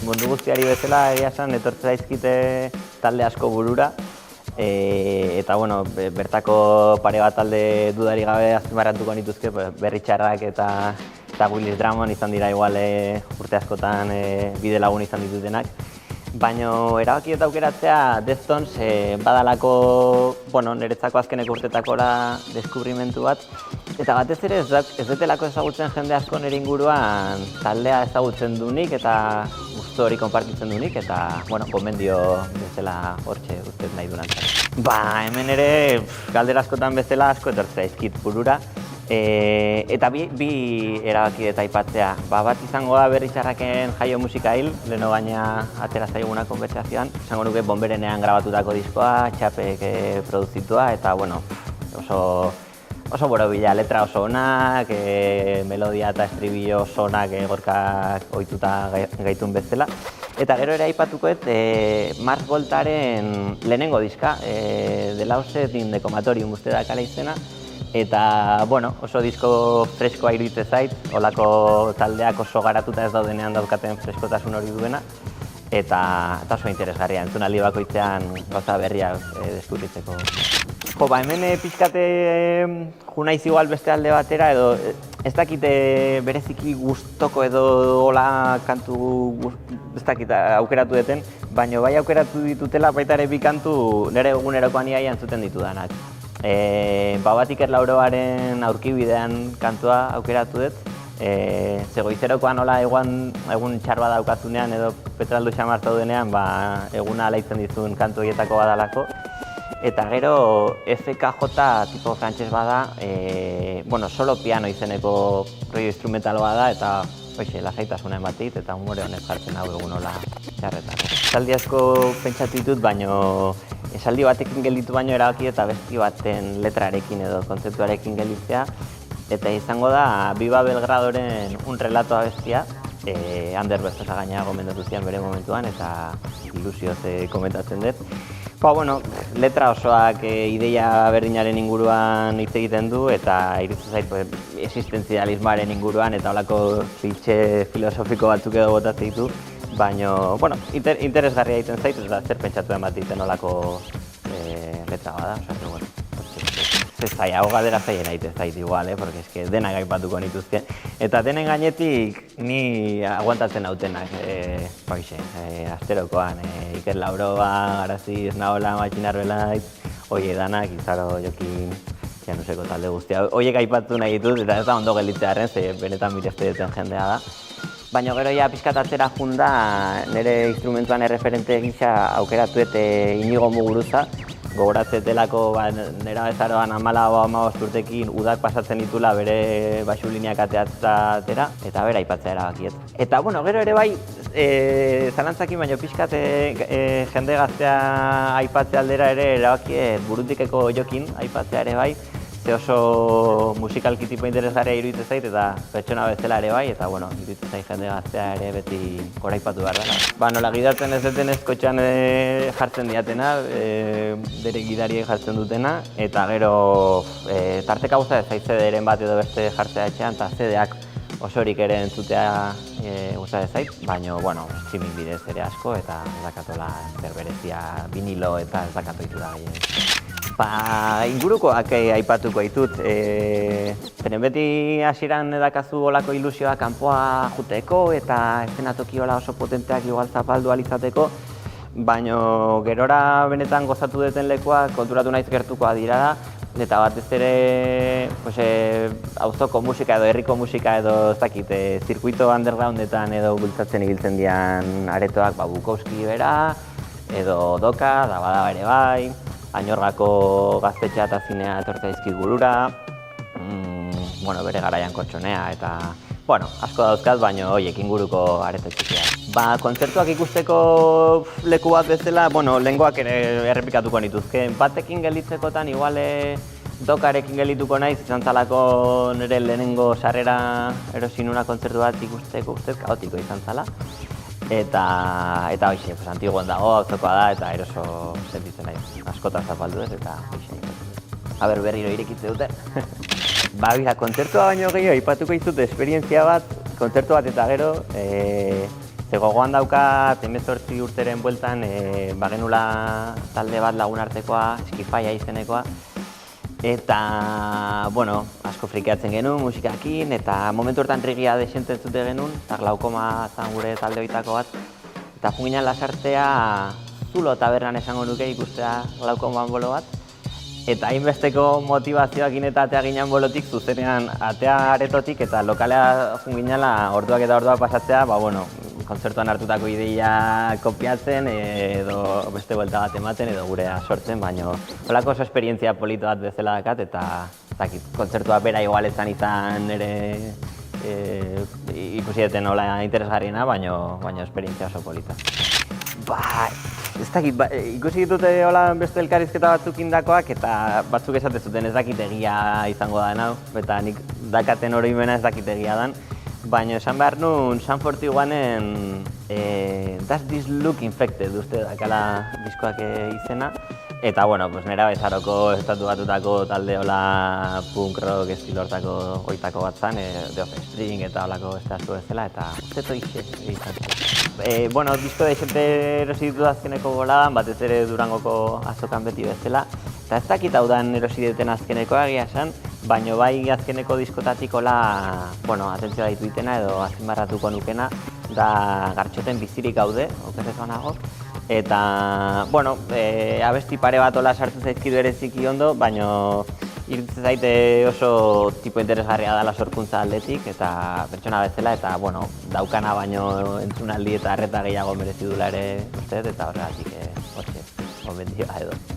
mundu guztiari bezala egia esan etortzen zaizkite talde asko burura. Eta bueno, bertako pare bat talde dudari gabe azpimarratuko nituzke, Berri Txarrak eta Willis Drummond izan dira igual urte askotan bide lagun izan ditutenak. Baina erabaki eta aukeratzea Deftones badalako, niretzako azkeneko urtetakora deskubrimentu bat. Eta batez ere ez detelako ezagutzen jende asko nire inguruan taldea ezagutzen dunik eta gustu hori konpartitzen dunik eta, gomendio bezala hortxe ustez nahi durantzat. Hemen ere galdera askotan bezala asko etortzea izkit burura. Eta bi erabaki eta aipatzea. Bat izango da Berri Txarraken jaio musika hil, leheno gaina atera zaiguna konbertsazioan. Izango nuke Bonberenean grabatutako diskoa, Txapek produzitua eta oso borobila, letra oso onak, melodia eta estribillo oso onak gorkak ohituta gaitun bezala. Eta gero ere aipatukoet Mars Voltaren lehenengo diska, The Lauset in the Comatorium uste da kala izena. Eta, oso disko freskoa iruditzen zait, holako taldeak oso garatuta ez daudenean daukaten freskotasun hori duena. Eta oso interesgarria, entzunaldi bakoitzean gauza berriak deskubritzeko. Hemen pixkate junaiz igual beste alde batera edo ez dakite bereziki gustoko edo hola kantu ez dakit aukeratu duten, baina bai aukeratu ditutela baita ere bi kantu nire egunerokoan iaia entzuten ditudanak. Bat Iker Lauroaren Aurkibidean kantua aukeratu dut. Goizerokoan hola egun txar bat daukazunean edo petraldu xamar zaudenean eguna alaitzen dizun kantu horietako badalako. Eta gero FKJ tipo frantses bada, solo piano izeneko rollo instrumental bada eta lasaitasuna ematit eta humore honez jartzen hau egun hola txarretan. Esaldi asko pentsatu ditut, baina esaldi batekin gelditu baino erabaki eta besti baten letrarekin edo kontzeptuarekin gelditzea. Eta izango da Viva Belgradoren Un relato abestia, Ander Berzosa gaina gomendatu zian bere momentuan eta ilusioz komentatzen dut. Letra osoak ideia berdinaren inguruan hitz egiten du eta iruditzen zait existentzialismoaren inguruan eta holako klitxe filosofiko batzuk edo botatzen ditu. Baina, interesgarria egiten zait eta zer pentsatu ematen holako letra bada. Hau galdera zaila egiten zait igual, porque es que denak aipatuko nituzke. Eta denen gainetik ni aguantatzen nautenak, asterokoan, Iker Lauroa, Garazi, Esnaola, Matxinar Belaitz, Oie Danak, Izaro, Jokin, Januseko talde guztia. Oiek aipatu nahi ditut eta ez da ondo gelditzearen, ze benetan mirezte duten jendea da. Baina gero ja pixkat atzera junda nire instrumentuan erreferente gisa aukeratu eta Inigo Muguruza. Gogoratzetelako nera bezaroan 14-15 urtekin udak pasatzen ditula bere baxulineak ateatzatera eta bera aipatzea erabakiet. Eta gero ere bai, zalantzakin baino pixkat jende gaztea aipatze aldera ere erabakiet Burutikeko Jokin aipatzea ere bai, ze oso musikalki tipo interesgarria iruditzen zait eta pertsona bezala ere bai, eta iruditzen zait jende gaztea ere beti goraipatu behar dela. Nola gidatzen ez detenez kotxean jartzen diatena, bere gidariek jartzen dutena, eta gero tarteka guztia ez zait CD-ren bat edo beste jartzea etxean, eta CD-ak osorik ere entzutea guztia ez zait, baina, streaming bidez ere asko, eta ez dakatola berberezia vinilo eta ez dakatoitu da gehien. Ingurukoak aipatuko ditut. Zeren beti hasieran edakazu olako ilusioa kanpoa juteko eta eszenatoki hola oso potenteak igual zapaldu alizateko, baina gerora benetan gozatu duten lekuak konturatu naiz gertukoa dira da, eta batez ere auzoko musika edo herriko musika edo ez dakit, zirkuito undergroundetan edo bultzatzen ibiltzen dian aretoak Bukowski bera, edo Doka, da bada ere bai, Añorgako gaztetxea eta zinea etortzea izkit burura, bere garaian Koltxonea eta, asko dauzkat, baina horiek inguruko areto txikia. Kontzertuak ikusteko leku bat bezala, lehengoak ere errepikatuko nituzke. Batekin gelditzekotan, igual Dokarekin geldituko naiz, izan zalako nire lehenengo sarrera erosinuna kontzertu bat ikusteko ustez, kaotiko izan zala. Eta hoxe, Antiguan dago, auzokoa da, eta eroso sentitzen naiz. Askotan zapaldu ez, eta hoxe. Berriro irekitze dute. Kontzertua baino gehiago, aipatuko izut esperientzia bat, kontzertu bat eta gero, Ze gogoan daukat 18 urteren bueltan bagenula talde bat lagun artekoa, Eskifaia izenekoa, eta, bueno, asko frikeatzen genuen musikakin, eta momentu hortan regia desente entzute genuen, eta Glaukoma zan gure talde hoitako bat, eta junginen lasartea Zulo tabernan esango nuke ikustea Glaukoman bolo bat, eta hainbesteko motivazioakin eta atea ginen bolotik zuzenean atea aretotik eta lokalea junginela orduak eta orduak pasatzea, bueno, kontzertuan hartutako ideia kopiatzen edo beste buelta bat ematen edo gurea sortzen, baina holako oso esperientzia polito bat bezala dakat eta kontzertua bera igualetan izan ere ikusi deten nola interesgarriena, baina esperientzia oso polita. Ez dakit, ikusi ditute hola beste elkarrizketa batzuk indakoak eta batzuk esate zuten ez dakit egia izango da hau, eta nik dakaten oroimena ez dakit egia dan, baina esan behar nuen Sum 41-en Does This Look Infected uste dakala diskoak izena, eta bueno, nera bezaroko estatu batutako talde hola punk rock estilortako oitako bat zan, The Offspring eta holako estatu bezala, eta uste toixe izan zen. Bueno, disko desente erosi ditut azkeneko boladan, batez ere Durangoko azokan beti bezala, eta ez dakit hau dan erosi duten azkeneko egia esan, baina bai azkeneko diskotatik hola, bueno, atentzioa ditu itena edo azpimarratuko nukena, da Gartxoten Bizirik Gaude, okerrezoan nago, eta, bueno, abesti pare bat hola sartzen zaizkidu ere ziki ondo, baina iruditzen zaite oso tipo interesgarria dela sorkuntza aldetik eta pertsona bezala eta, bueno, daukana baino entzunaldi eta arreta gehiago merezi dula ere uste, eta horregatik hortxe, gomendioa edo.